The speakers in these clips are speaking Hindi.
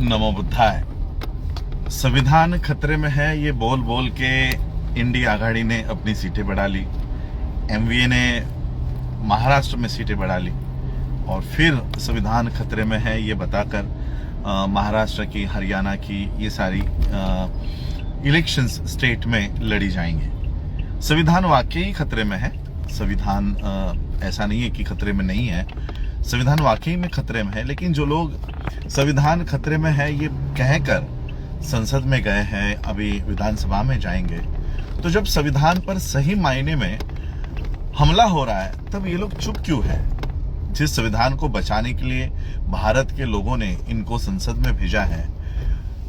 नमो बुद्धाय। संविधान खतरे में है, ये बोल बोल के इंडिया आघाड़ी ने अपनी सीटें बढ़ा ली, एमवीए ने महाराष्ट्र में सीटें बढ़ा ली और फिर संविधान खतरे में है ये बताकर महाराष्ट्र की, हरियाणा की ये सारी इलेक्शंस स्टेट में लड़ी जाएंगे। संविधान वाकई खतरे में है। संविधान ऐसा नहीं है कि खतरे में नहीं है, संविधान वाकई में खतरे में है। लेकिन जो लोग संविधान खतरे में है ये कहकर संसद में गए हैं, अभी विधानसभा में जाएंगे, तो जब संविधान पर सही मायने में हमला हो रहा है तब ये लोग चुप क्यों है? जिस संविधान को बचाने के लिए भारत के लोगों ने इनको संसद में भेजा है,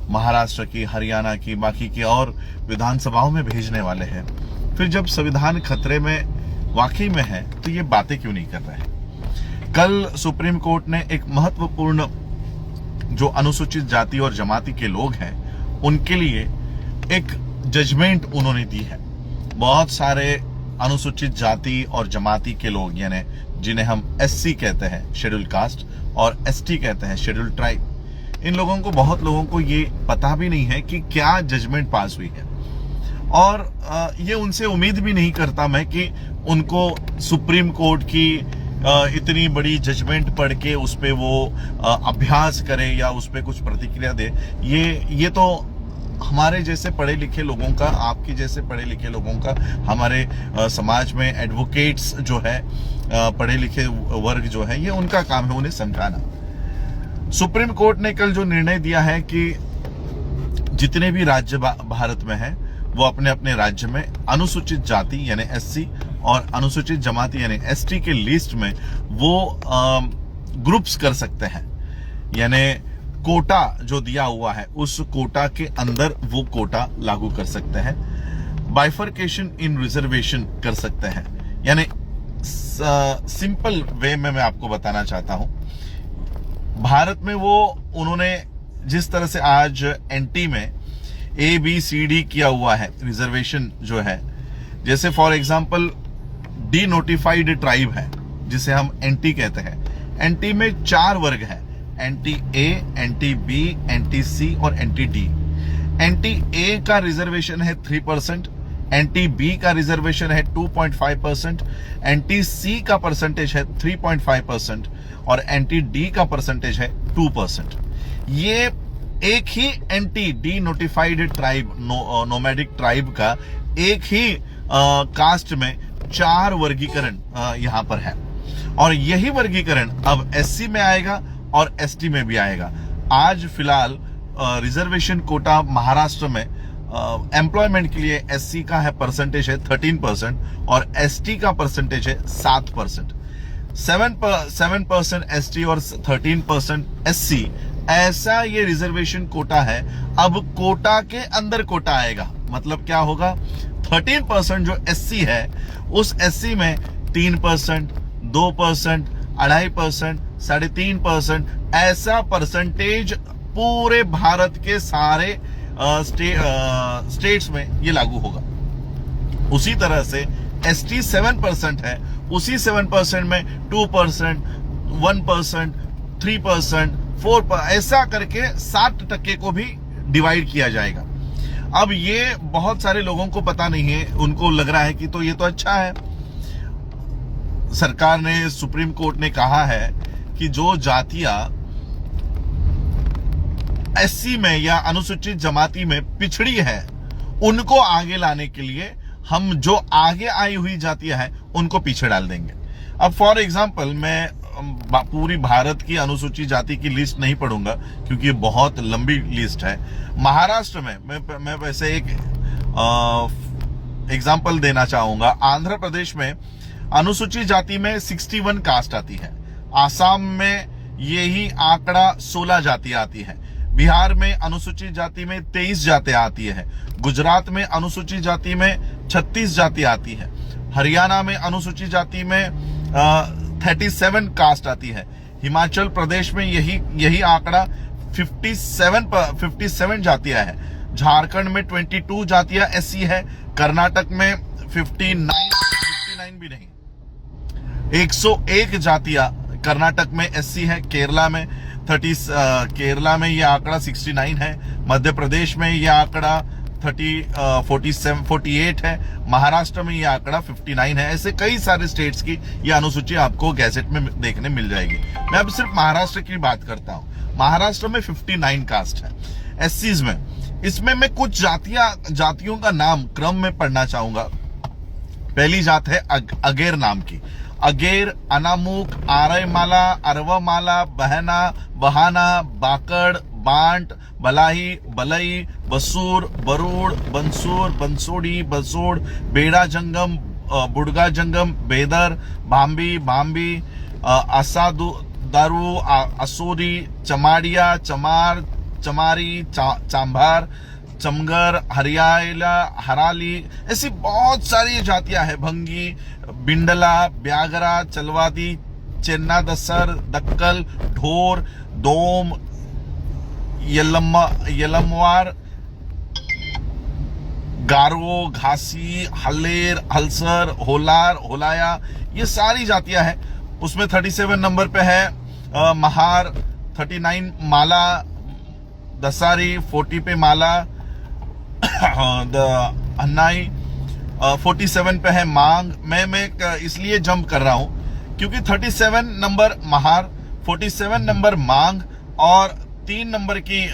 महाराष्ट्र की, हरियाणा की, बाकी की और विधानसभाओं में भेजने वाले हैं, फिर जब संविधान खतरे में वाकई में है तो ये बातें क्यों नहीं कर रहे हैं? कल सुप्रीम कोर्ट ने एक महत्वपूर्ण, जो अनुसूचित जाति और जमाती के लोग हैं उनके लिए एक जजमेंट उन्होंने दी है। बहुत सारे अनुसूचित जाति और जमाती के लोग, यानी जिन्हें हम एससी कहते हैं, शेड्यूल कास्ट, और एसटी कहते हैं, शेड्यूल ट्राइब, इन लोगों को, बहुत लोगों को ये पता भी नहीं है कि क्या जजमेंट पास हुई है। और ये उनसे उम्मीद भी नहीं करता मैं कि उनको सुप्रीम कोर्ट की इतनी बड़ी जजमेंट पढ़ के उस पे वो अभ्यास करे या उस पे कुछ प्रतिक्रिया दे। ये तो हमारे जैसे पढ़े लिखे लोगों का, आपके जैसे पढ़े लिखे लोगों का, हमारे समाज में एडवोकेट्स जो है, पढ़े लिखे वर्ग जो है, ये उनका काम है उन्हें समझाना। सुप्रीम कोर्ट ने कल जो निर्णय दिया है कि जितने भी राज्य भारत में है वो अपने अपने राज्य में अनुसूचित जाति यानी एससी और अनुसूचित जमाती यानी एसटी के लिस्ट में वो ग्रुप्स कर सकते हैं। यानी कोटा जो दिया हुआ है उस कोटा के अंदर वो कोटा लागू कर सकते हैं। बाइफर्केशन इन रिजर्वेशन कर सकते हैं। यानी सिंपल वे में मैं आपको बताना चाहता हूं, भारत में वो उन्होंने जिस तरह से आज एनटी में ABCD किया हुआ है रिजर्वेशन जो है, जैसे for example D notified tribe है जिसे हम एनटी कहते हैं। एनटी में 4 वर्ग है, एनटी ए, एनटी बी, एनटी सी और एनटी डी। एनटी ए का रिजर्वेशन है 3%, एनटी बी का रिजर्वेशन है 2.5%, एनटी सी का परसेंटेज है 3.5% और एनटी डी का परसेंटेज है 2%। ये एक ही anti denotified tribe, nomadic tribe का एक ही कास्ट में 4 वर्गीकरण यहां पर है और यही वर्गीकरण अब एससी में आएगा और एसटी में भी आएगा। आज फिलहाल रिजर्वेशन कोटा महाराष्ट्र में एम्प्लॉयमेंट के लिए एससी का है परसेंटेज है 13% और एसटी का परसेंटेज है 7%। 7% एसटी और 13% एससी, ऐसा ये रिजर्वेशन कोटा है। अब कोटा के अंदर कोटा आएगा, मतलब क्या होगा? 13% जो एससी है उस एससी में 3%, 2%, 2.5%, 3.5%, ऐसा परसेंटेज पूरे भारत के सारे स्टेट्स में ये लागू होगा। उसी तरह से एसटी 7% है, उसी 7% में 2%, 1%, 3%, 4%, ऐसा करके 60% को भी डिवाइड किया जाएगा। अब ये बहुत सारे लोगों को पता नहीं है, उनको लग रहा है कि तो ये तो अच्छा है। सरकार ने, सुप्रीम कोर्ट ने कहा है कि जो जातियां एससी में या अनुसूचित जमाती में पिछड़ी है उनको आगे लाने के लिए हम जो आगे आई हुई जातियां हैं उनको पीछे डाल देंगे। अब फॉर एग्जांपल मैं पूरी भारत की अनुसूचित जाति की लिस्ट नहीं पढ़ूंगा क्योंकि ये बहुत लंबी लिस्ट है। महाराष्ट्र में मैं वैसे एक एग्जांपल देना चाहूंगा। आंध्र प्रदेश में अनुसूचित जाति में 61 कास्ट आती है, आसाम में यही आंकड़ा 16 जातियां आती है, बिहार में अनुसूचित जाति में 23 जातियां आती है, गुजरात में अनुसूचित जाति में 36 जातियां आती है, हरियाणा में अनुसूचित जाति में 37 कास्ट आती है, हिमाचल प्रदेश में यही आंकड़ा 57 जातियां है, झारखंड में 22 जातियां एससी है, कर्नाटक में 59 भी नहीं, 101 जातियां कर्नाटक में एससी है, केरला में केरला में ये आंकड़ा 69 है, मध्य प्रदेश में ये आंकड़ा 48 है, महाराष्ट्र में ये आंकड़ा 59 है। ऐसे कई सारे स्टेट्स की ये अनुसूची आपको गैजेट में देखने मिल जाएगी। मैं अब सिर्फ महाराष्ट्र की बात करता हूं। महाराष्ट्र में 59 कास्ट है एससीज में। इसमें मैं कुछ जातियों का नाम क्रम में पढ़ना चाहूंगा। पहली जात है अगेर नाम की। अगेर, अनामुक, आरयमाला, अरवमाला, बहना, बहाना, बाकड़, बांट, बलाही, बलई, बसूर, बरूड़, बंसूर, बंसोड़ी, बसोड़, बेड़ा जंगम, बुड़गा जंगम, बेदर, भांबी, भांबी, दारू, असोरी, चमाड़िया, चमार, चमारी, चांभार, चमगर, हरियाला, हराली, ऐसी बहुत सारी जातियां हैं। भंगी, बिंडला, ब्यागरा, चलवादी, चेन्ना दसर, दक्कल, ढोर, दोम, यलमवार, गारो, घासी, हल्लेर, हलसर, होलार, होलाया, ये सारी जातियां हैं। उसमें 37 नंबर पे है महार, 39 माला, दसारी, 40 पे माला, अन्नाई, 47 पे है मांग। मैं इसलिए जंप कर रहा हूं क्योंकि 37 नंबर महार, 47 नंबर मांग और 3 नंबर की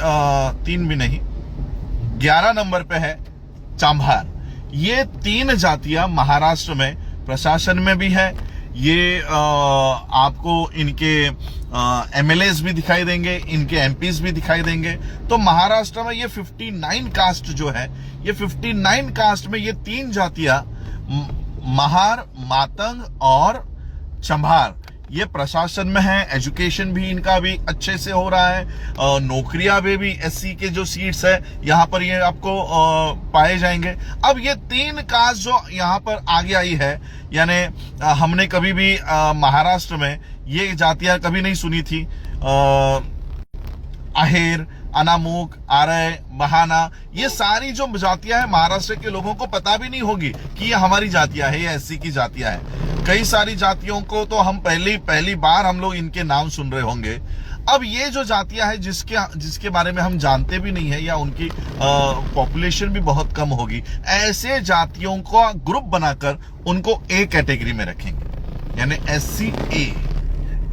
3 भी नहीं 11 नंबर पे है चांभार। ये 3 जातियां महाराष्ट्र में प्रशासन में भी है। ये आपको इनके एमएलएस भी दिखाई देंगे, इनके एमपीज भी दिखाई देंगे। तो महाराष्ट्र में ये 59 कास्ट जो है, ये 59 कास्ट में ये 3 जातियां महार, मातंग और चंभार, ये प्रशासन में है। एजुकेशन भी इनका भी अच्छे से हो रहा है। नौकरियां में भी एससी के जो सीट्स है यहाँ पर ये आपको पाए जाएंगे। अब ये 3 कास्ट जो यहाँ पर आगे आई है, यानी हमने कभी भी महाराष्ट्र में ये जातियां कभी नहीं सुनी थी। अहेर, अनामुक, आरय, बहाना, ये सारी जो जातियां हैं महाराष्ट्र के लोगों को पता भी नहीं होगी कि ये हमारी जातियां है, ये एससी की जातियां हैं। कई सारी जातियों को तो हम पहली बार हम लोग इनके नाम सुन रहे होंगे। अब ये जो जातियां हैं जिसके बारे में हम जानते भी नहीं है या उनकी पॉपुलेशन भी बहुत कम होगी, ऐसे जातियों का ग्रुप बनाकर उनको ए कैटेगरी में रखेंगे, यानी एससी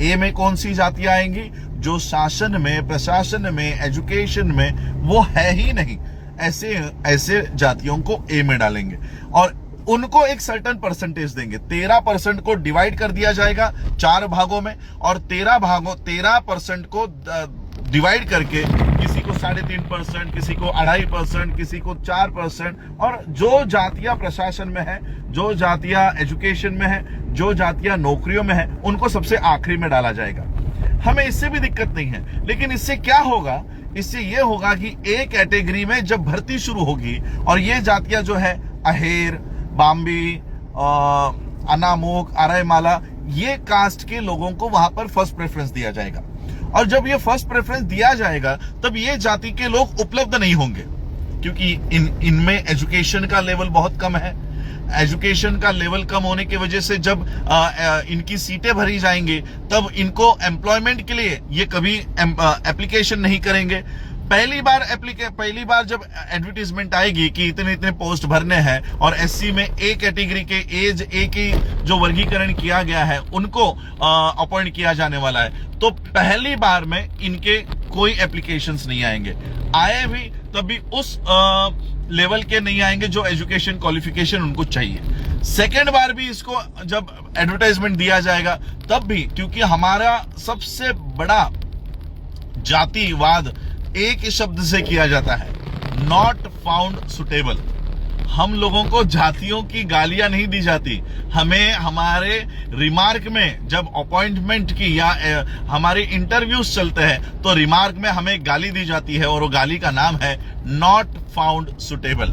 ए में कौन सी जातियां आएंगी? जो शासन में, प्रशासन में, एजुकेशन में वो है ही नहीं, ऐसे जातियों को ए में डालेंगे और उनको एक सर्टेन परसेंटेज देंगे। 13% को डिवाइड कर दिया जाएगा 4 भागों में और 13% को डिवाइड करके किसी को 3.5%, किसी को 2.5%, किसी को 4%, और जो जातियां प्रशासन में है, जो जातियां एजुकेशन में है, जो जातियां नौकरियों में है, उनको सबसे आखिरी में डाला जाएगा। हमें इससे भी दिक्कत नहीं है, लेकिन इससे क्या होगा? इससे यह होगा कि ए कैटेगरी में जब भर्ती शुरू होगी और ये जातियां जो है अहेर, बाम्बी, अनामुक, आरयमाला, ये कास्ट के लोगों को वहां पर फर्स्ट प्रेफरेंस दिया जाएगा। और जब ये फर्स्ट प्रेफरेंस दिया जाएगा तब ये जाति के लोग उपलब्ध नहीं होंगे, क्योंकि इनमें एजुकेशन का लेवल बहुत कम है। एजुकेशन का लेवल कम होने की वजह से जब इनकी सीटें भरी जाएंगी तब इनको एम्प्लॉयमेंट के लिए ये कभी एप्लीकेशन नहीं करेंगे। पहली बार जब एडवर्टीजमेंट आएगी कि इतने पोस्ट भरने हैं और एससी में ए कैटेगरी के एज ए की जो वर्गीकरण किया गया है उनको अपॉइंट किया जाने वाला है, तो पहली बार में इनके कोई एप्लीकेशंस नहीं आएंगे। आए भी तभी उस लेवल के नहीं आएंगे जो एजुकेशन क्वालिफिकेशन उनको चाहिए। सेकेंड बार भी इसको जब एडवर्टाइजमेंट दिया जाएगा तब भी, क्योंकि हमारा सबसे बड़ा जातिवाद एक ही शब्द से किया जाता है, नॉट फाउंड सुटेबल। हम लोगों को जातियों की गालियां नहीं दी जाती, हमें हमारे रिमार्क में जब अपॉइंटमेंट की या हमारे इंटरव्यूज चलते हैं तो रिमार्क में हमें गाली दी जाती है और वो गाली का नाम है not found suitable.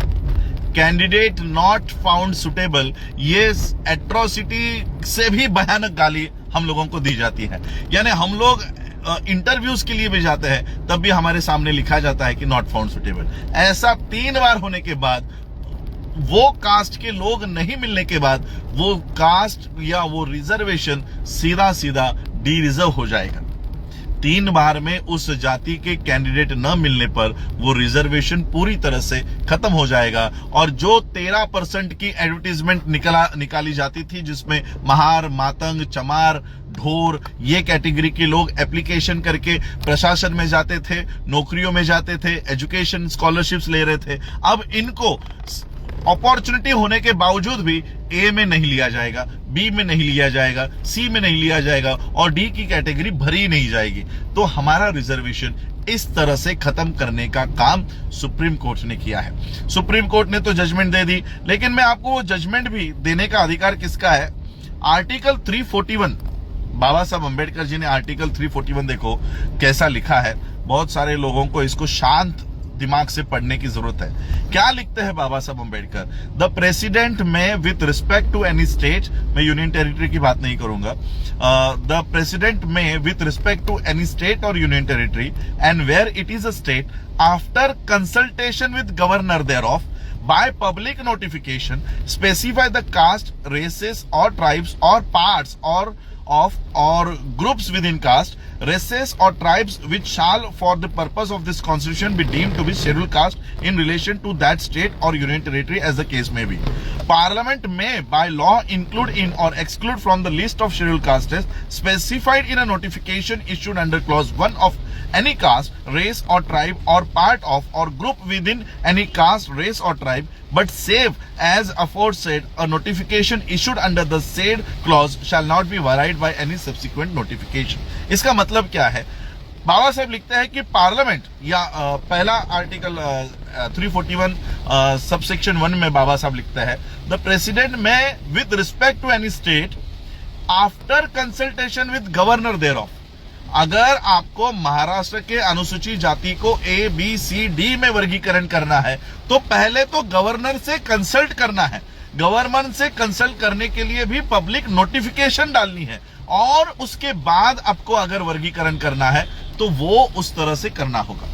Candidate not found suitable, ये एट्रोसिटी से भी भयानक गाली हम लोगों को दी जाती है। यानी हम लोग इंटरव्यूज के लिए भी जाते हैं तब भी हमारे सामने लिखा जाता है कि नॉट फाउंड सुटेबल। ऐसा 3 बार होने के बाद, वो कास्ट के लोग नहीं मिलने के बाद, वो कास्ट या वो रिजर्वेशन सीधा डी रिजर्व हो जाएगा। 3 बार में उस जाति के कैंडिडेट न मिलने पर वो रिजर्वेशन पूरी तरह से खत्म हो जाएगा। और जो 13% की एडवर्टीजमेंट निकाली जाती थी, जिसमें महार, मातंग, चमार, ढोर, ये कैटेगरी के लोग एप्लीकेशन करके प्रशासन में जाते थे, नौकरियों में जाते थे, एजुकेशन स्कॉलरशिप्स ले रहे थे, अब इनको अपॉर्चुनिटी होने के बावजूद भी ए में नहीं लिया जाएगा, बी में नहीं लिया जाएगा, सी में नहीं लिया जाएगा और डी की कैटेगरी भरी नहीं जाएगी। तो हमारा रिजर्वेशन इस तरह से खत्म करने का काम सुप्रीम कोर्ट ने किया है। सुप्रीम कोर्ट ने तो जजमेंट दे दी, लेकिन मैं आपको वो जजमेंट भी देने का अधिकार किसका है? आर्टिकल 341, बाबा साहब अंबेडकर जी ने आर्टिकल 341 देखो कैसा लिखा है। बहुत सारे लोगों को इसको शांत दिमाग से पढ़ने की जरूरत है। क्या लिखते हैं Baba Saheb Ambedkar? The president may with respect to any state, मैं यूनियन टेरिटरी की बात नहीं करूंगा, the president may with respect to any state और union territory and where it is a state after consultation with governor thereof by public notification specify the caste, races or tribes or parts or groups within caste, races or tribes which shall for the purpose of this constitution be deemed to be scheduled caste in relation to that state or union territory as the case may be. Parliament may by law include in or exclude from the list of scheduled castes specified in a notification issued under clause 1 of any caste, race or tribe or part of or group within any caste, race or tribe, but save as aforesaid a notification issued under the said clause shall not be varied by any subsequent notification. इसका मतलब क्या है? बाबा साहब लिखते हैं कि पार्लियामेंट या पहला आर्टिकल 341 सबसेक्शन 1 में बाबा साहब लिखते हैं the president may with respect to any state after consultation with governor thereof, अगर आपको महाराष्ट्र के अनुसूचित जाति को ए बी सी डी में वर्गीकरण करना है तो पहले तो गवर्नर से कंसल्ट करना है। गवर्नर से कंसल्ट करने के लिए भी पब्लिक नोटिफिकेशन डालनी है और उसके बाद आपको अगर वर्गीकरण करना है तो वो उस तरह से करना होगा।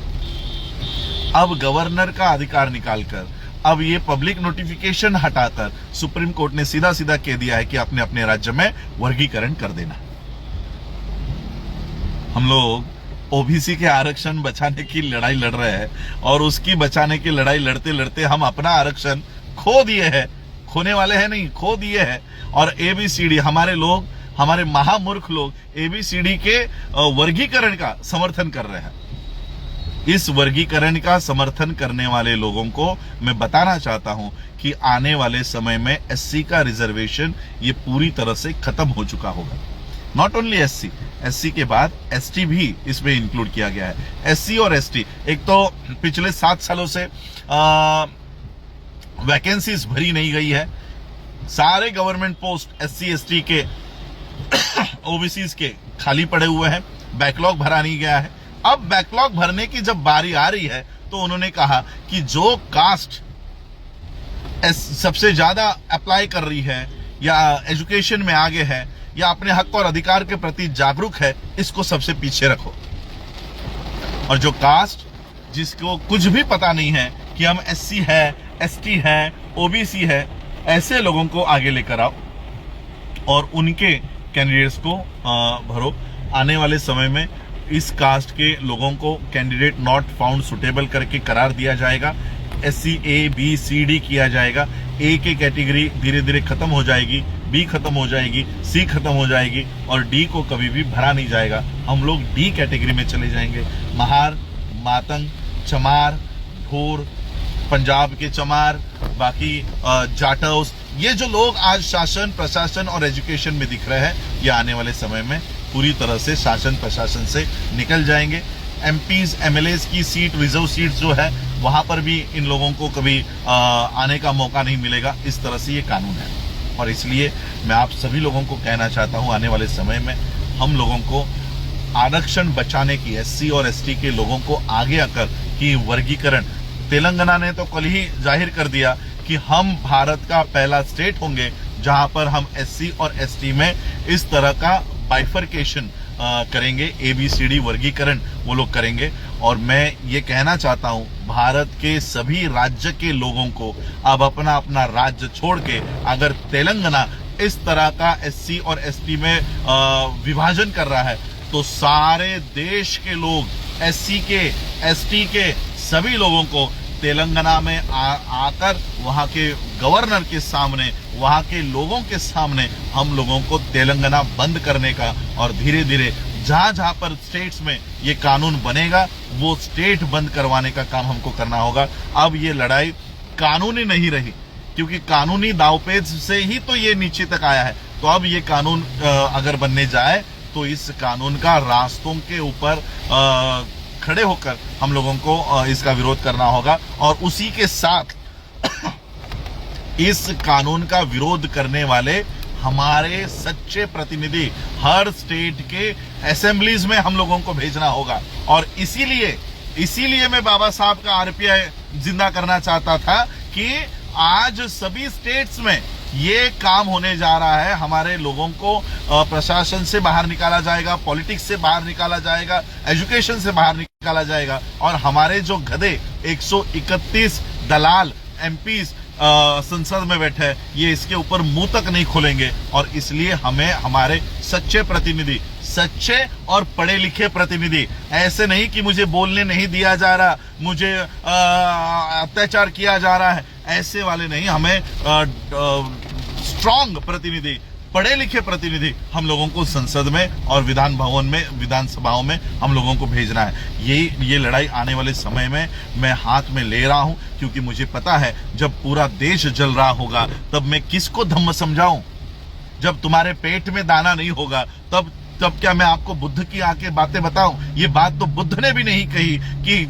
अब गवर्नर का अधिकार निकालकर अब ये पब्लिक नोटिफिकेशन हटाकर सुप्रीम कोर्ट ने सीधा सीधा कह दिया है कि अपने अपने राज्य में वर्गीकरण कर देना। हम लोग ओबीसी के आरक्षण बचाने की लड़ाई लड़ रहे हैं और उसकी बचाने की लड़ाई लड़ते लड़ते हम अपना आरक्षण खो दिए हैं, खोने वाले हैं नहीं, खो दिए हैं। और एबीसीडी हमारे लोग, हमारे महामूर्ख लोग एबीसीडी के वर्गीकरण का समर्थन कर रहे हैं। इस वर्गीकरण का समर्थन करने वाले लोगों को मैं बताना चाहता हूं कि आने वाले समय में एससी का रिजर्वेशन ये पूरी तरह से खत्म हो चुका होगा। नॉट ओनली एससी के बाद एसटी भी इसमें इंक्लूड किया गया है। एससी और एसटी, एक तो पिछले 7 सालों से वैकेंसीज भरी नहीं गई है, सारे गवर्नमेंट पोस्ट एससी एसटी के ओबीसीज के खाली पड़े हुए हैं, बैकलॉग भरा नहीं गया है। अब बैकलॉग भरने की जब बारी आ रही है तो उन्होंने कहा कि जो कास्ट सबसे ज्यादा अप्लाई कर रही है या एजुकेशन में आगे है या अपने हक और अधिकार के प्रति जागरूक है, इसको सबसे पीछे रखो। और जो कास्ट जिसको कुछ भी पता नहीं है कि हम एससी है, एसटी है, ओबीसी है, ऐसे लोगों को आगे लेकर आओ और उनके कैंडिडेट्स को भरो। आने वाले समय में इस कास्ट के लोगों को कैंडिडेट नॉट फाउंड सुटेबल करके करार दिया जाएगा। SC A B C D किया जाएगा। ए की कैटेगरी धीरे धीरे खत्म हो जाएगी, बी खत्म हो जाएगी, सी खत्म हो जाएगी और डी को कभी भी भरा नहीं जाएगा। हम लोग डी कैटेगरी में चले जाएंगे। महार, मातंग, चमार, ढोर, पंजाब के चमार, बाकी जाटौस, ये जो लोग आज शासन, प्रशासन और एजुकेशन में दिख रहे हैं, ये आने वाले समय में पूरी तरह से शासन प्रशासन से निकल जाएंगे। एमपीज एमएलएज की सीट, रिजर्व सीट जो है, वहां पर भी इन लोगों को कभी आने का मौका नहीं मिलेगा। इस तरह से ये कानून है और इसलिए मैं आप सभी लोगों को कहना चाहता हूं, आने वाले समय में हम लोगों को आरक्षण बचाने की, एससी और एसटी के लोगों को आगे आकर कि वर्गीकरण, तेलंगाना ने तो कल ही जाहिर कर दिया कि हम भारत का पहला स्टेट होंगे जहां पर हम एससी और एसटी में इस तरह का बाइफर्केशन करेंगे, एबीसीडी वर्गीकरण वो लोग करेंगे। और मैं ये कहना चाहता हूं, भारत के सभी राज्य के लोगों को अब अपना अपना राज्य छोड़ के अगर तेलंगाना इस तरह का एससी और एसटी में विभाजन कर रहा है तो सारे देश के लोग, एससी के, एसटी के सभी लोगों को तेलंगाना में आकर वहां के गवर्नर के सामने, वहां के लोगों के सामने हम लोगों को तेलंगाना बंद करने का और धीरे धीरे जहां जहां पर स्टेट्स में ये कानून बनेगा वो स्टेट बंद करवाने का काम हमको करना होगा। अब ये लड़ाई कानूनी नहीं रही, क्योंकि कानूनी दावपेच से ही तो ये नीचे तक आया है। तो अब ये कानून अगर बनने जाए तो इस कानून का रास्तों के ऊपर खड़े होकर हम लोगों को इसका विरोध करना होगा। और उसी के साथ इस कानून का विरोध करने वाले हमारे सच्चे प्रतिनिधि हर स्टेट के असेंबलीज में हम लोगों को भेजना होगा। और इसीलिए मैं बाबा साहब का आरपीआई जिंदा करना चाहता था कि आज सभी स्टेट्स में ये काम होने जा रहा है। हमारे लोगों को प्रशासन से बाहर निकाला जाएगा, पॉलिटिक्स से बाहर निकाला जाएगा, एजुकेशन से बाहर निकाला जाएगा। और हमारे जो गधे 131 दलाल एमपीज संसद में बैठे हैं, ये इसके ऊपर मुंह तक नहीं खोलेंगे। और इसलिए हमें हमारे सच्चे प्रतिनिधि, सच्चे और पढ़े लिखे प्रतिनिधि, ऐसे नहीं कि मुझे बोलने नहीं दिया जा रहा, मुझे अत्याचार किया जा रहा है, ऐसे वाले नहीं, हमें स्ट्रांग प्रतिनिधि, पढ़े लिखे प्रतिनिधि हम लोगों को संसद में और विधान भवन में, विधानसभाओं में हम लोगों को भेजना है। ये लड़ाई आने वाले समय में मैं हाथ में ले रहा हूं, क्योंकि मुझे पता है जब पूरा देश जल रहा होगा तब मैं किसको धम्म समझाऊं। जब तुम्हारे पेट में दाना नहीं होगा तब क्या मैं आपको बुद्ध की आके बातें बताऊं? ये बात तो बुद्ध ने भी नहीं कही कि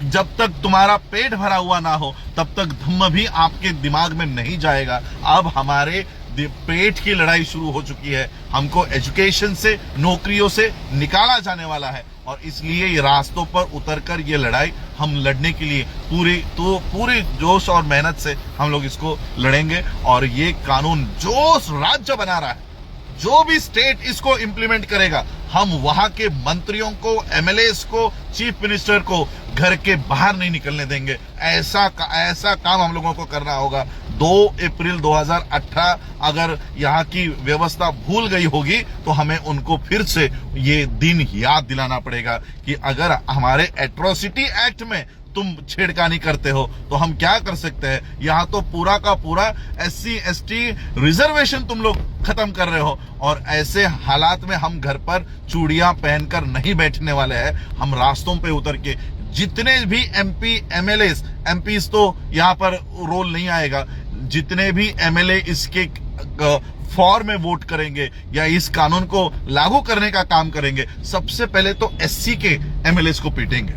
जब तक तुम्हारा पेट भरा हुआ ना हो तब तक धम्म भी आपके दिमाग में नहीं जाएगा। अब हमारे पेट की लड़ाई शुरू हो चुकी है। हमको एजुकेशन से, नौकरियों से निकाला जाने वाला है। और इसलिए ये रास्तों पर उतरकर ये लड़ाई हम लड़ने के लिए पूरी जोश और मेहनत से हम लोग इसको लड़ेंगे। और ये कानून जो राज्य बना रहा है, जो भी स्टेट इसको इंप्लीमेंट करेगा, हम वहां के मंत्रियों को, एमएलएस को, चीफ मिनिस्टर को घर के बाहर नहीं निकलने देंगे। ऐसा काम हम लोगों को करना होगा। 2 अप्रैल 2018 अगर यहाँ की व्यवस्था भूल गई होगी तो हमें उनको फिर से ये दिन याद दिलाना पड़ेगा कि अगर हमारे एट्रोसिटी एक्ट में तुम छेड़खानी करते हो तो हम क्या कर सकते हैं। यहाँ तो पूरा का पूरा एससी एसटी रिजर्वेशन तुम लोग खत्म कर रहे हो। और ऐसे हालात में हम घर पर चूड़ियां पहनकर नहीं बैठने वाले हैं। हम रास्तों पे उतर के जितने भी एमपी एमएलएस, एमपीज तो यहाँ पर रोल नहीं आएगा, जितने भी एमएलए इसके फॉर में वोट करेंगे या इस कानून को लागू करने का काम करेंगे, सबसे पहले तो एससी के एमएलएस को पीटेंगे,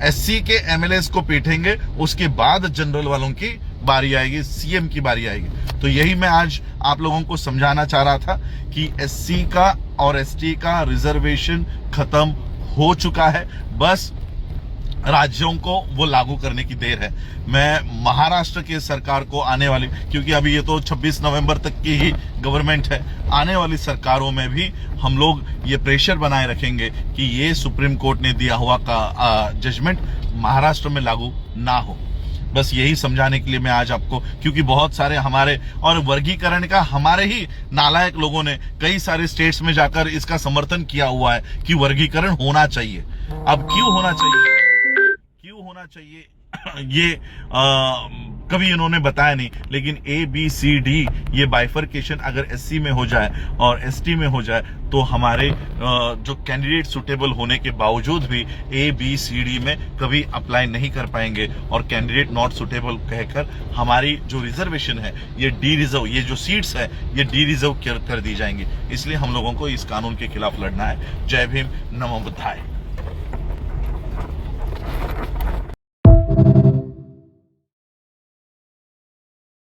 एससी के एमएलएस को पीटेंगे। उसके बाद जनरल वालों की बारी आएगी, सीएम की बारी आएगी। तो यही मैं आज आप लोगों को समझाना चाह रहा था कि एससी का और एसटी का रिजर्वेशन खत्म हो चुका है। बस राज्यों को वो लागू करने की देर है। मैं महाराष्ट्र की सरकार को आने वाली, क्योंकि अभी ये तो 26 नवंबर तक की ही गवर्नमेंट है, आने वाली सरकारों में भी हम लोग ये प्रेशर बनाए रखेंगे कि ये सुप्रीम कोर्ट ने दिया हुआ का जजमेंट महाराष्ट्र में लागू ना हो। बस यही समझाने के लिए मैं आज आपको, क्योंकि बहुत सारे हमारे और वर्गीकरण का हमारे ही नालायक लोगों ने कई सारे स्टेट्स में जाकर इसका समर्थन किया हुआ है कि वर्गीकरण होना चाहिए। अब क्यों होना चाहिए ये कभी इन्होंने बताया नहीं, लेकिन ABCD ये बाइफर्केशन अगर एससी में हो जाए और एसटी में हो जाए तो हमारे जो कैंडिडेट सुटेबल होने के बावजूद भी ABCD में कभी अप्लाई नहीं कर पाएंगे और कैंडिडेट नॉट सुटेबल कहकर हमारी जो रिजर्वेशन है, ये डी रिजर्व, ये जो सीट्स है ये डी रिजर्व कर दी जाएंगी। इसलिए हम लोगों को इस कानून के खिलाफ लड़ना है। जय भीम, नमो बुद्धाय।